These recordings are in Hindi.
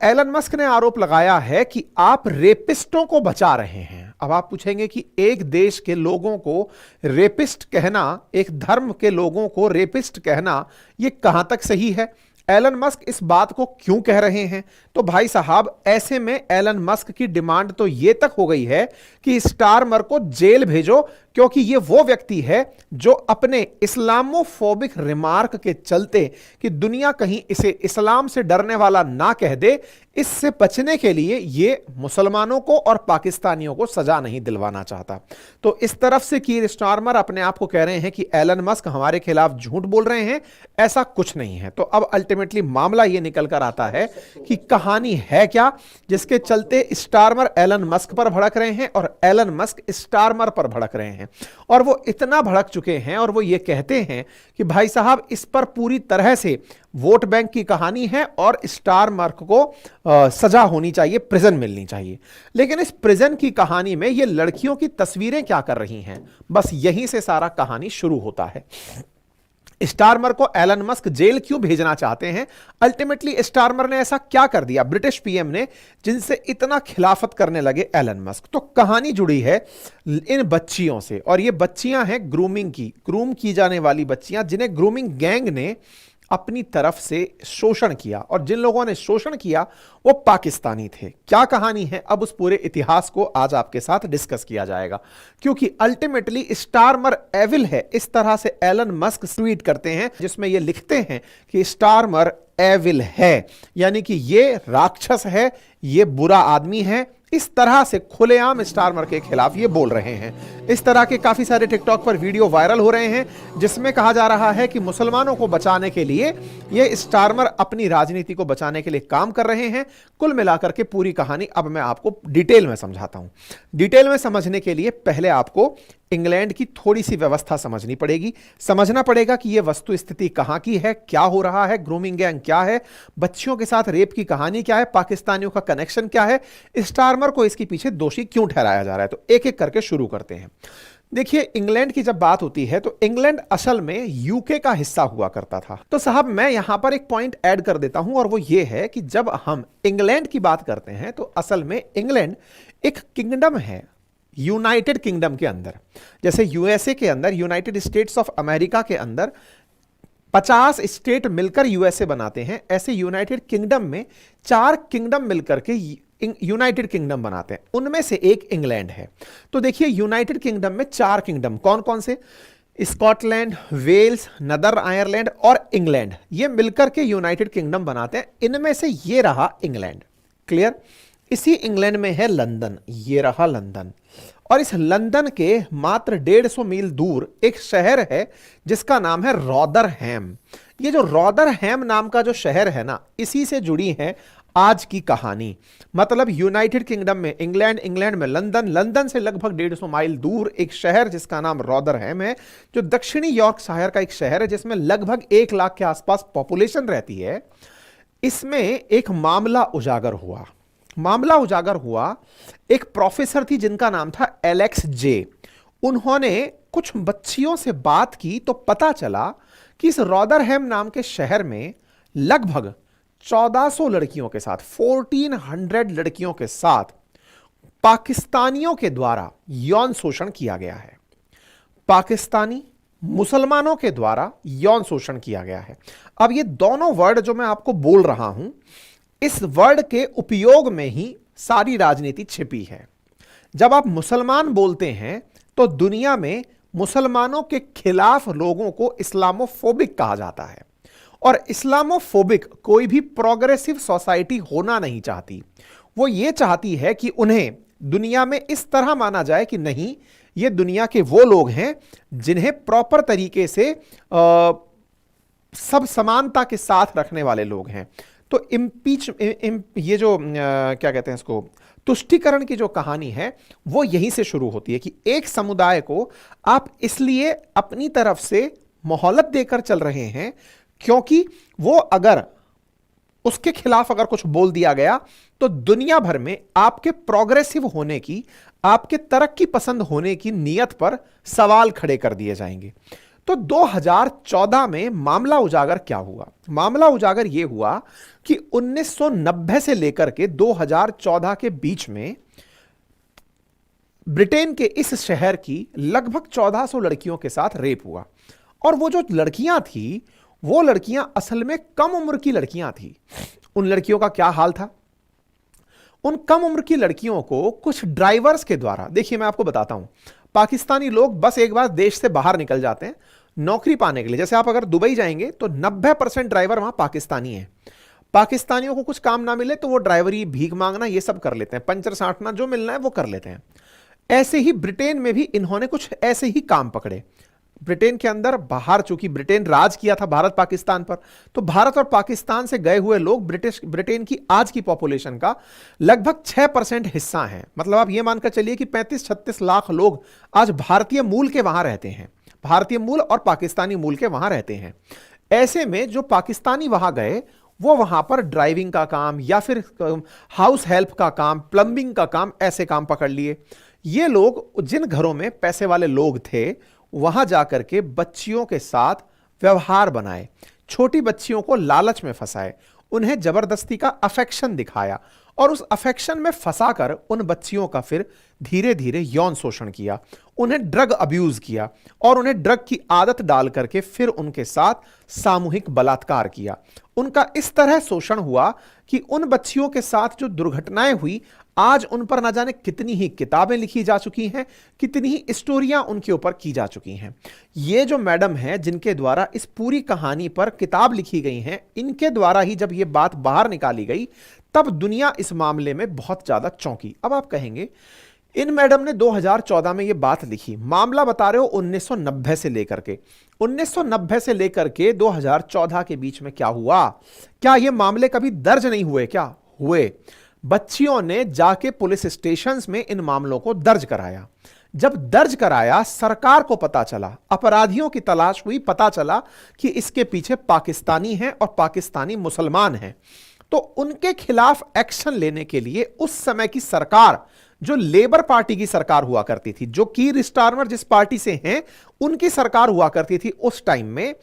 एलन मस्क ने आरोप लगाया है कि आप रेपिस्टों को बचा रहे हैं। अब आप पूछेंगे कि एक देश के लोगों को रेपिस्ट कहना, एक धर्म के लोगों को रेपिस्ट कहना, यह कहां तक सही है? एलन मस्क इस बात को क्यों कह रहे हैं? तो भाई साहब, ऐसे में एलन मस्क की डिमांड तो यह तक हो गई है कि स्टारमर को जेल भेजो, क्योंकि यह वो व्यक्ति है जो अपने इस्लामोफोबिक रिमार्क के चलते कि दुनिया कहीं इसे इस्लाम से डरने वाला ना कह दे, इससे बचने के लिए यह मुसलमानों को और पाकिस्तानियों को सजा नहीं दिलवाना चाहता। तो इस तरफ से कीर स्टारमर अपने आप को कह रहे हैं कि एलन मस्क हमारे खिलाफ झूठ बोल रहे हैं, ऐसा कुछ नहीं है। तो अब अल्टीमेटली मामला यह निकल कर आता है कि कहानी है क्या जिसके चलते स्टारमर एलन मस्क पर भड़क रहे हैं और एलन मस्क स्टारमर पर भड़क रहे हैं। और वो इतना भड़क चुके हैं और वो ये कहते हैं कि भाई साहब, इस पर पूरी तरह से वोट बैंक की कहानी है और स्टारमर को सजा होनी चाहिए, प्रिजन मिलनी चाहिए। लेकिन इस प्रिजन की कहानी में ये लड़कियों की तस्वीरें क्या कर रही हैं, बस यहीं से सारा कहानी शुरू होता है। स्टारमर को एलन मस्क जेल क्यों भेजना चाहते हैं? अल्टीमेटली स्टारमर ने ऐसा क्या कर दिया ब्रिटिश पीएम ने जिनसे इतना खिलाफत करने लगे एलन मस्क? तो कहानी जुड़ी है इन बच्चियों से, और ये बच्चियां हैं ग्रूम की जाने वाली बच्चियां, जिन्हें ग्रूमिंग गैंग ने अपनी तरफ से शोषण किया, और जिन लोगों ने शोषण किया वो पाकिस्तानी थे। क्या कहानी है, अब उस पूरे इतिहास को आज आपके साथ डिस्कस किया जाएगा, क्योंकि अल्टीमेटली स्टारमर एविल है। इस तरह से एलन मस्क ट्वीट करते हैं जिसमें ये लिखते हैं कि स्टारमर एविल है, यानी कि ये राक्षस है, ये बुरा आदमी है। इस तरह से खुलेआम स्टारमर के खिलाफ ये बोल रहे हैं। इस तरह के काफी सारे टिकटॉक पर वीडियो वायरल हो रहे हैं जिसमें कहा जा रहा है कि मुसलमानों को बचाने के लिए ये स्टारमर अपनी राजनीति को बचाने के लिए काम कर रहे हैं। कुल मिलाकर के पूरी कहानी अब मैं आपको डिटेल में समझाता हूं। डिटेल में समझने के लिए पहले आपको इंग्लैंड की थोड़ी सी व्यवस्था समझनी पड़ेगी, समझना पड़ेगा कि यह वस्तु स्थिति कहां की है, क्या हो रहा है, ग्रूमिंग गैंग क्या है, बच्चियों के साथ रेप की कहानी क्या है, पाकिस्तानियों का कनेक्शन क्या है, स्टारमर को इसके पीछे दोषी क्यों ठहराया जा रहा है। तो एक एक करके शुरू करते हैं। देखिए, इंग्लैंड की जब बात होती है तो इंग्लैंड असल में यूके का हिस्सा हुआ करता था। तो साहब, मैं यहां पर एक पॉइंट ऐड कर देता हूं, और वो ये है कि जब हम इंग्लैंड की बात करते हैं तो असल में इंग्लैंड एक किंगडम है यूनाइटेड किंगडम के अंदर। जैसे यूएसए के अंदर, यूनाइटेड स्टेट्स ऑफ अमेरिका के अंदर 50 स्टेट मिलकर यूएसए बनाते हैं, ऐसे यूनाइटेड किंगडम में 4 किंगडम मिलकर के यूनाइटेड किंगडम बनाते हैं। उनमें से एक इंग्लैंड है। तो देखिए, यूनाइटेड किंगडम में 4 किंगडम कौन कौन से? स्कॉटलैंड, वेल्स, नदर आयरलैंड और इंग्लैंड, ये मिलकर के यूनाइटेड किंगडम बनाते हैं। इनमें से ये रहा इंग्लैंड। क्लियर? इसी इंग्लैंड में है लंदन, ये रहा लंदन। और इस लंदन के मात्र 150 मील दूर एक शहर है जिसका नाम है रॉदरहैम। ये जो रॉदरहैम नाम का जो शहर है ना, इसी से जुड़ी है आज की कहानी। मतलब यूनाइटेड किंगडम में इंग्लैंड, इंग्लैंड में लंदन, लंदन से लगभग 150 माइल दूर एक शहर जिसका नाम रॉदरहैम है, जो दक्षिणी यॉर्कशायर का एक शहर है जिसमें लगभग 1 लाख के आसपास पॉपुलेशन रहती है। इसमें एक मामला उजागर हुआ। मामला उजागर हुआ, एक प्रोफेसर थी जिनका नाम था एलेक्स जे। उन्होंने कुछ बच्चियों से बात की तो पता चला कि इस रॉदरहैम नाम के शहर में लगभग 1400 लड़कियों के साथ, 1400 लड़कियों के साथ पाकिस्तानियों के द्वारा यौन शोषण किया गया है। पाकिस्तानी मुसलमानों के द्वारा यौन शोषण किया गया है। अब ये दोनों वर्ड जो मैं आपको बोल रहा हूं, इस वर्ड के उपयोग में ही सारी राजनीति छिपी है। जब आप मुसलमान बोलते हैं तो दुनिया में मुसलमानों के खिलाफ लोगों को इस्लामोफोबिक कहा जाता है, और इस्लामोफोबिक कोई भी प्रोग्रेसिव सोसाइटी होना नहीं चाहती। वो ये चाहती है कि उन्हें दुनिया में इस तरह माना जाए कि नहीं, ये दुनिया के वो लोग हैं जिन्हें प्रॉपर तरीके से सब समानता के साथ रखने वाले लोग हैं। तो ये जो क्या कहते हैं इसको, तुष्टीकरण की जो कहानी है वो यहीं से शुरू होती है कि एक समुदाय को आप इसलिए अपनी तरफ से मोहलत देकर चल रहे हैं क्योंकि वो अगर उसके खिलाफ अगर कुछ बोल दिया गया तो दुनिया भर में आपके प्रोग्रेसिव होने की, आपके तरक्की पसंद होने की नीयत पर सवाल खड़े कर दिए जाएंगे। तो 2014 में मामला उजागर क्या हुआ? मामला उजागर यह हुआ कि 1990 से लेकर के 2014 के बीच में ब्रिटेन के इस शहर की लगभग 1400 लड़कियों के साथ रेप हुआ। और वो जो लड़कियां थी, वो लड़कियां असल में कम उम्र की लड़कियां थी। उन लड़कियों का क्या हाल था? उन कम उम्र की लड़कियों को कुछ ड्राइवर्स के द्वारा, देखिए मैं आपको बताता हूं, पाकिस्तानी लोग बस एक बार देश से बाहर निकल जाते हैं नौकरी पाने के लिए। जैसे आप अगर दुबई जाएंगे तो 90% ड्राइवर वहां पाकिस्तानी हैं। पाकिस्तानियों को कुछ काम ना मिले तो वो ड्राइवरी, भीख मांगना, ये सब कर लेते हैं, पंचर साटना, जो मिलना है वो कर लेते हैं। ऐसे ही ब्रिटेन में भी इन्होंने कुछ ऐसे ही काम पकड़े। ब्रिटेन के अंदर बाहर, चूंकि ब्रिटेन राज किया था भारत पाकिस्तान पर, तो भारत और पाकिस्तान से गए हुए लोग ब्रिटेन की आज की पॉपुलेशन का लगभग 6% हिस्सा हैं। मतलब आप ये मानकर चलिए कि 35-36 लाख लोग आज भारतीय मूल के वहां रहते हैं, भारतीय मूल और पाकिस्तानी मूल के वहां रहते हैं। ऐसे में जो पाकिस्तानी वहां गए, वो वहां पर ड्राइविंग का काम या फिर हाउस हेल्प का काम, प्लम्बिंग का काम, ऐसे काम पकड़ लिए। ये लोग जिन घरों में पैसे वाले लोग थे, वहां जाकर के बच्चियों के साथ व्यवहार बनाए, छोटी बच्चियों को लालच में फंसाए, उन्हें जबरदस्ती का अफेक्शन दिखाया और उस अफेक्शन में फंसाकर उन बच्चियों का फिर धीरे धीरे यौन शोषण किया, उन्हें ड्रग अब्यूज किया और उन्हें ड्रग की आदत डाल करके फिर उनके साथ सामूहिक बलात्कार किया। उनका इस तरह शोषण हुआ कि उन बच्चियों के साथ जो दुर्घटनाएं हुई, आज उन पर ना जाने कितनी ही किताबें लिखी जा चुकी हैं, कितनी ही स्टोरियां उनके ऊपर की जा चुकी हैं। ये जो मैडम है जिनके द्वारा इस पूरी कहानी पर किताब लिखी गई हैं, इनके द्वारा ही जब ये बात बाहर निकाली गई, तब दुनिया इस मामले में बहुत ज्यादा चौंकी। अब आप कहेंगे, इन मैडम ने 2014 में ये बात लिखी, मामला बता रहे हो 1990 से लेकर के, 1990 से लेकर के 2014 के बीच में क्या हुआ? क्या ये मामले कभी दर्ज नहीं हुए? क्या हुए? बच्चियों ने जाके पुलिस स्टेशंस में इन मामलों को दर्ज कराया। जब दर्ज कराया, सरकार को पता चला, अपराधियों की तलाश हुई, पता चला कि इसके पीछे पाकिस्तानी हैं और पाकिस्तानी मुसलमान हैं। तो उनके खिलाफ एक्शन लेने के लिए उस समय की सरकार, जो लेबर पार्टी की सरकार हुआ करती थी, जो कीर स्टारमर जिस पार्टी से हैं उनकी सरकार हुआ करती थी उस टाइम में,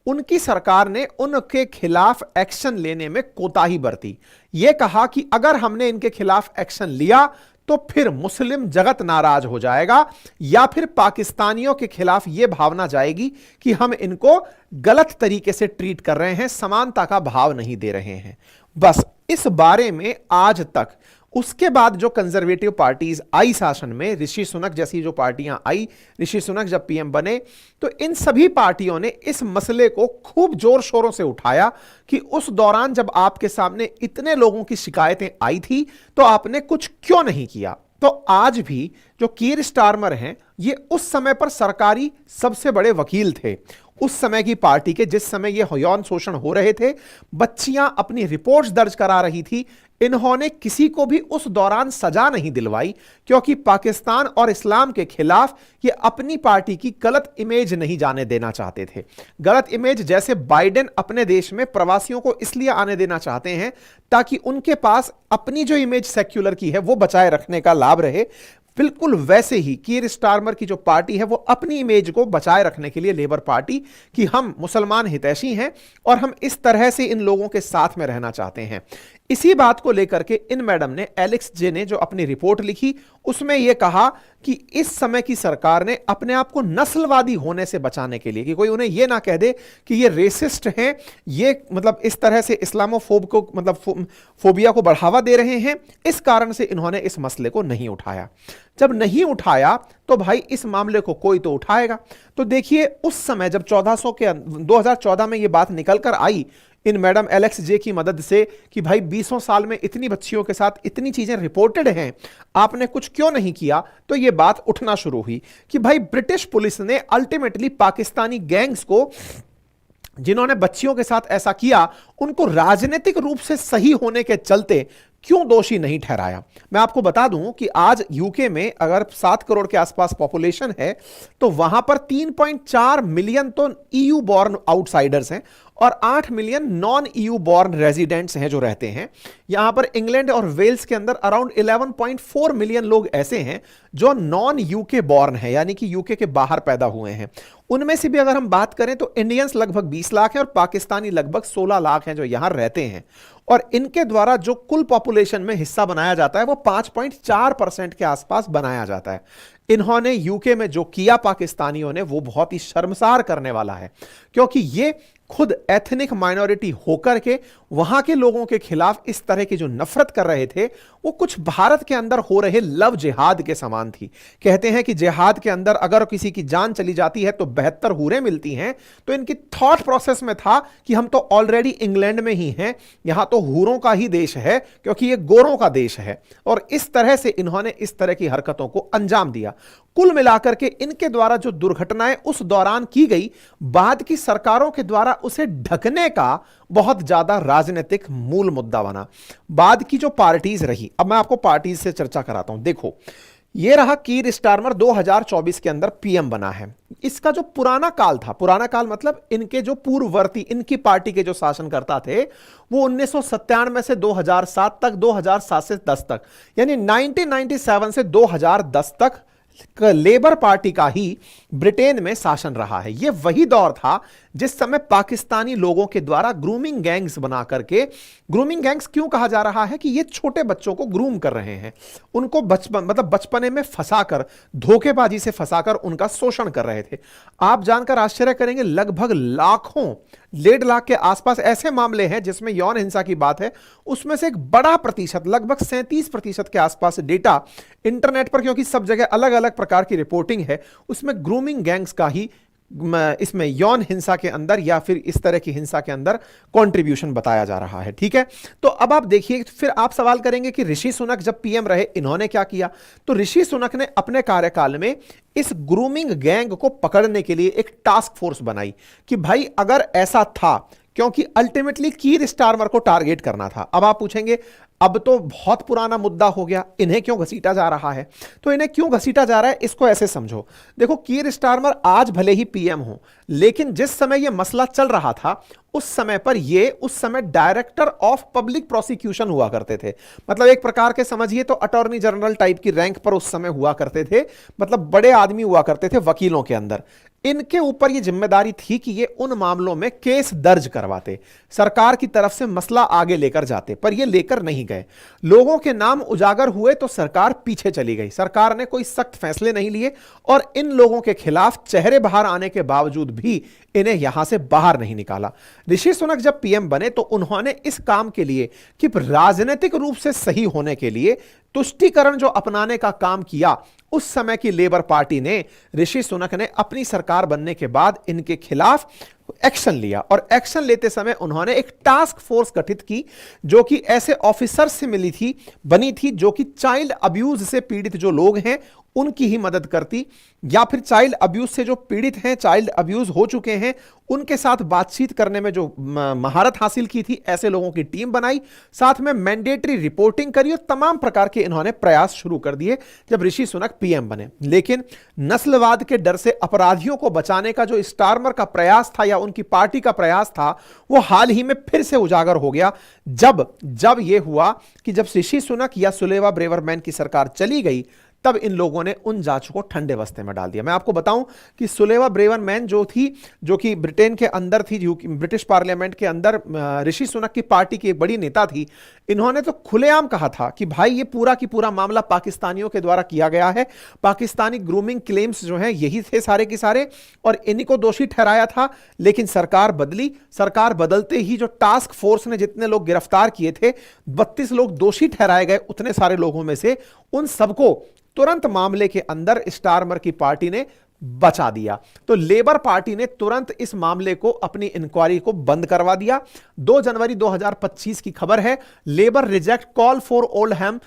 उनकी सरकार ने उनके खिलाफ एक्शन लेने में कोताही बरती। यह कहा कि अगर हमने इनके खिलाफ एक्शन लिया तो फिर मुस्लिम जगत नाराज हो जाएगा, या फिर पाकिस्तानियों के खिलाफ यह भावना जाएगी कि हम इनको गलत तरीके से ट्रीट कर रहे हैं, समानता का भाव नहीं दे रहे हैं। बस इस बारे में आज तक, उसके बाद जो कंजर्वेटिव पार्टीज आई शासन में, ऋषि सुनक जैसी जो पार्टियां आई, ऋषि सुनक जब पीएम बने, तो इन सभी पार्टियों ने इस मसले को खूब जोर शोरों से उठाया कि उस दौरान जब आपके सामने इतने लोगों की शिकायतें आई थी तो आपने कुछ क्यों नहीं किया। तो आज भी जो कीर स्टारमर हैं, ये उस समय पर सरकारी सबसे बड़े वकील थे उस समय की पार्टी के, जिस समय ये यौन शोषण हो रहे थे, बच्चियां अपनी रिपोर्ट्स दर्ज करा रही थी। इन्होंने किसी को भी उस दौरान सजा नहीं दिलवाई, क्योंकि पाकिस्तान और इस्लाम के खिलाफ ये अपनी पार्टी की गलत इमेज नहीं जाने देना चाहते थे। गलत इमेज, जैसे बाइडेन अपने देश में प्रवासियों को इसलिए आने देना चाहते हैं ताकि उनके पास अपनी जो इमेज सेक्युलर की है वो बचाए रखने का लाभ रहे, बिल्कुल वैसे ही कीर स्टारमर की जो पार्टी है वो अपनी इमेज को बचाए रखने के लिए, लेबर पार्टी, कि हम मुसलमान हितैषी हैं और हम इस तरह से इन लोगों के साथ में रहना चाहते हैं। इसी बात को लेकर के इन मैडम ने, एलेक्स जे ने जो अपनी रिपोर्ट लिखी, उसमें यह कहा कि इस समय की सरकार ने अपने आप को नस्लवादी होने से बचाने के लिए, कि कोई उन्हें यह ना कह दे कि ये रेसिस्ट हैं, ये मतलब इस तरह से इस्लामोफोब को, मतलब फोबिया को बढ़ावा दे रहे हैं, इस कारण से इन्होंने इस मसले को नहीं उठाया। जब नहीं उठाया तो भाई इस मामले को कोई तो उठाएगा। तो देखिए उस समय जब 2014 में यह बात निकल कर आई इन मैडम एलेक्स जे की मदद से कि भाई 20 साल में इतनी बच्चियों के साथ इतनी चीजें रिपोर्टेड हैं, आपने कुछ क्यों नहीं किया, तो यह बात उठना शुरू हुई कि भाई ब्रिटिश पुलिस ने अल्टीमेटली पाकिस्तानी गैंग्स को, जिन्होंने बच्चियों के साथ ऐसा किया, उनको राजनीतिक रूप से सही होने के चलते क्यों दोषी नहीं ठहराया। मैं आपको बता दूं कि आज यूके में अगर 7 करोड़ के आसपास पॉपुलेशन है, तो वहां पर 3.4 मिलियन तो ईयू बॉर्न आउटसाइडर्स हैं और 8 million non EU born residents हैं जो रहते हैं यहां पर। इंग्लैंड और वेल्स के अंदर अराउंड 11.4 मिलियन लोग ऐसे हैं जो नॉन यूके बॉर्न है, यानी कि यूके के बाहर पैदा हुए हैं। उनमें से भी अगर हम बात करें तो इंडियंस लगभग 20 लाख हैं और पाकिस्तानी लगभग 16 लाख हैं जो यहां रहते हैं। और इनके द्वारा जो कुल पॉपुलेशन में हिस्सा बनाया जाता है वो 5.4% के आसपास बनाया जाता है। इन्होंने यूके में जो किया पाकिस्तानियों ने वो बहुत ही शर्मसार करने वाला है, क्योंकि ये खुद एथनिक माइनॉरिटी होकर के वहां के लोगों के खिलाफ इस तरह की जो नफरत कर रहे थे वो कुछ भारत के अंदर हो रहे लव जिहाद के समान थी। कहते हैं कि जिहाद के अंदर अगर किसी की जान चली जाती है तो 72 हूरें मिलती हैं, तो इनकी थॉट प्रोसेस में था कि हम तो ऑलरेडी इंग्लैंड में ही हैं, यहां तो हूरों का ही देश है क्योंकि ये गोरों का देश है। और इस तरह से इन्होंने इस तरह की हरकतों को अंजाम दिया। कुल मिलाकर के इनके द्वारा जो दुर्घटनाएं उस दौरान की गई, बाद की सरकारों के द्वारा उसे ढकने का बहुत ज्यादा राजनीतिक मूल मुद्दा बना। बाद की जो पार्टीज रही, अब मैं आपको पार्टीज से चर्चा कराता हूं। देखो, यह रहा कीर स्टारमर 2024 के अंदर पीएम बना है। इसका जो पुराना काल था, पुराना काल मतलब इनके जो पूर्ववर्ती इनकी पार्टी के जो शासनकर्ता थे वो 1997 से 2007 तक, 2007 से 10 तक, यानी 1997 से 2010 तक लेबर पार्टी का ही ब्रिटेन में शासन रहा है। यह वही दौर था जिस समय पाकिस्तानी लोगों के द्वारा ग्रूमिंग गैंग्स बना करके, ग्रूमिंग गैंग्स क्यों कहा जा रहा है कि ये छोटे बच्चों को ग्रूम कर रहे हैं, उनको बचपने में फंसाकर, धोखेबाजी से फंसाकर उनका शोषण कर रहे थे। आप जानकर आश्चर्य करेंगे, लगभग लाखों, 1.5 लाख के आसपास ऐसे मामले हैं जिसमें यौन हिंसा की बात है। उसमें से एक बड़ा प्रतिशत, लगभग 37% के आसपास डेटा इंटरनेट पर, क्योंकि सब जगह अलग अलग प्रकार की रिपोर्टिंग है, उसमें ग्रूमिंग गैंग्स का ही इसमें यौन हिंसा के अंदर या फिर इस तरह की हिंसा के अंदर कंट्रीब्यूशन बताया जा रहा है। ठीक है, तो अब आप देखिए, फिर आप सवाल करेंगे कि ऋषि सुनक जब पीएम रहे इन्होंने क्या किया। तो ऋषि सुनक ने अपने कार्यकाल में इस ग्रूमिंग गैंग को पकड़ने के लिए एक टास्क फोर्स बनाई कि भाई अगर ऐसा था, क्योंकि अल्टीमेटली कीर स्टारमर को टारगेट करना था। अब आप पूछेंगे अब तो बहुत पुराना मुद्दा हो गया, इन्हें क्यों घसीटा जा रहा है? तो इन्हें क्यों घसीटा जा रहा है इसको ऐसे समझो। देखो, कीर स्टारमर आज भले ही पीएम हो, लेकिन जिस समय यह मसला चल रहा था उस समय पर ये उस समय डायरेक्टर ऑफ पब्लिक प्रोसिक्यूशन हुआ करते थे। मतलब एक प्रकार के समझिए तो अटॉर्नी जनरल टाइप की रैंक पर उस समय हुआ करते थे, मतलब बड़े आदमी हुआ करते थे वकीलों के अंदर। इनके ऊपर यह जिम्मेदारी थी कि ये उन मामलों में केस दर्ज करवाते, सरकार की तरफ से मसला आगे लेकर जाते, पर ये लेकर नहीं गए। लोगों के नाम उजागर हुए तो सरकार पीछे चली गई, सरकार ने कोई सख्त फैसले नहीं लिए और इन लोगों के खिलाफ चेहरे बाहर आने के बावजूद भी इन्हें यहां से बाहर नहीं निकाला। ऋषि सुनक जब पीएम बने तो उन्होंने इस काम के लिए कि राजनीतिक रूप से सही होने के लिए तुष्टीकरण जो अपनाने का काम किया, उस समय की लेबर पार्टी ने, ऋषि सुनक ने अपनी सरकार बनने के बाद इनके खिलाफ एक्शन लिया। और एक्शन लेते समय उन्होंने एक टास्क फोर्स गठित की जो कि ऐसे ऑफिसर से बनी थी जो कि चाइल्ड अब्यूज से पीड़ित जो लोग हैं उनकी ही मदद करती, या फिर चाइल्ड अब्यूज से जो पीड़ित हैं, चाइल्ड अब्यूज हो चुके हैं, उनके साथ बातचीत करने में जो महारत हासिल की थी, ऐसे लोगों की टीम बनाई, साथ में मैंडेटरी रिपोर्टिंग करी और तमाम प्रकार के इन्होंने प्रयास शुरू कर दिए जब ऋषि सुनक पीएम बने। लेकिन नस्लवाद के डर से अपराधियों को बचाने का जो स्टारमर का प्रयास था या उनकी पार्टी का प्रयास था, वो हाल ही में फिर से उजागर हो गया जब यह हुआ कि जब ऋषि सुनक या सुलेवा ब्रेवरमैन की सरकार चली गई, तब इन लोगों ने उन जांचों को ठंडे बस्ते में डाल दिया। मैं आपको बताऊं कि सुलेवा ब्रेवरमैन जो कि ब्रिटेन के अंदर थी, ब्रिटिश पार्लियामेंट के अंदर ऋषि सुनक की पार्टी की एक बड़ी नेता थी, इन्होंने तो खुलेआम कहा था कि भाई ये पूरा की पूरा मामला पाकिस्तानियों के द्वारा किया गया है, पाकिस्तानी ग्रूमिंग क्लेम्स जो हैं यही थे सारे के सारे, और इन्हीं को दोषी ठहराया था। लेकिन सरकार बदली, सरकार बदलते ही जो टास्क फोर्स ने जितने लोग गिरफ्तार किए थे, 32 लोग दोषी ठहराए गए। उतने सारे लोगों में से उन सबको तुरंत मामले के अंदर स्टारमर की पार्टी ने बचा दिया। तो लेबर पार्टी ने तुरंत इस मामले को, अपनी इंक्वायरी को बंद करवा दिया। 2 जनवरी 2025 की खबर है, Labour reject call for Oldham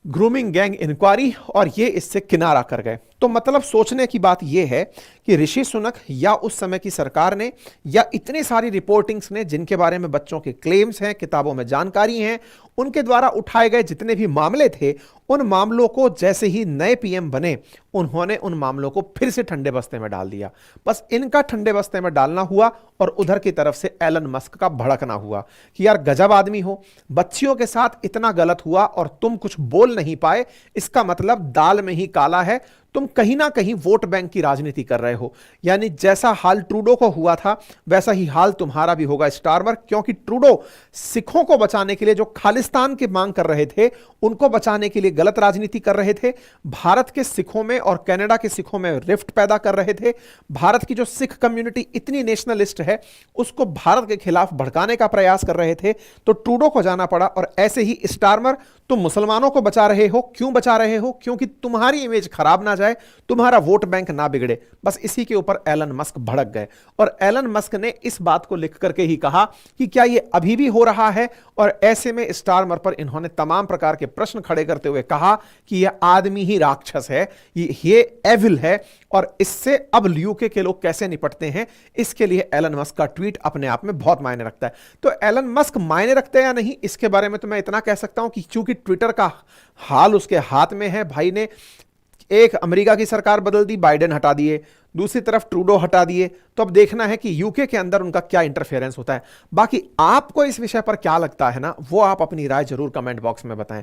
grooming gang inquiry, और ये इससे किनारा कर गए। तो मतलब सोचने की बात यह है कि ऋषि सुनक या उस समय की सरकार ने या इतनी सारी रिपोर्टिंग्स ने जिनके बारे में बच्चों के क्लेम्स हैं, किताबों में जानकारी हैं, उनके द्वारा उठाए गए जितने भी मामले थे, उन मामलों को जैसे ही नए पीएम बने उन्होंने उन मामलों को फिर से ठंडे बस्ते में डाल दिया। बस इनका ठंडे बस्ते में डालना हुआ और उधर की तरफ से एलन मस्क का भड़कना हुआ कि यार गजब आदमी हो, बच्चियों के साथ इतना गलत हुआ और तुम कुछ बोल नहीं पाए, इसका मतलब दाल में ही काला है, तुम कहीं ना कहीं वोट बैंक की राजनीति कर रहे हो। यानी जैसा हाल ट्रूडो को हुआ था वैसा ही हाल तुम्हारा भी होगा स्टारमर, क्योंकि ट्रूडो सिखों को बचाने के लिए, जो खालिस्तान की मांग कर रहे थे, उनको बचाने के लिए गलत राजनीति कर रहे थे, भारत के सिखों में और कनाडा के सिखों में रिफ्ट पैदा कर रहे थे, भारत की जो सिख कम्युनिटी इतनी नेशनलिस्ट है उसको भारत के खिलाफ भड़काने का प्रयास कर रहे थे। तो ट्रूडो को जाना पड़ा। और ऐसे ही स्टारमर, तुम मुसलमानों को बचा रहे हो, क्यों बचा रहे हो? क्योंकि तुम्हारी इमेज खराब ना जाए, तुम्हारा वोट बैंक ना बिगड़े। बस इसी के ऊपर एलन मस्क भड़क गए और एलन मस्क ने इस बात को लिख करके ही कहा कि क्या यह अभी भी हो रहा है। और ऐसे में स्टारमर पर इन्होंने तमाम प्रकार के प्रश्न खड़े करते हुए कहा कि यह आदमी ही राक्षस है, ये एविल है, और इससे अब यूके के लोग कैसे निपटते हैं, इसके लिए एलन मस्क का ट्वीट अपने आप में बहुत मायने रखता है। तो एलन मस्क मायने रखते हैं या नहीं, इसके बारे में तो मैं इतना कह सकता हूं कि चूंकि ट्विटर का हाल उसके हाथ में है, भाई ने एक अमेरिका की सरकार बदल दी, बाइडेन हटा दिए, दूसरी तरफ ट्रूडो हटा दिए, तो अब देखना है कि यूके के अंदर उनका क्या इंटरफेरेंस होता है। बाकी आपको इस विषय पर क्या लगता है ना, वो आप अपनी राय जरूर कमेंट बॉक्स में बताएं।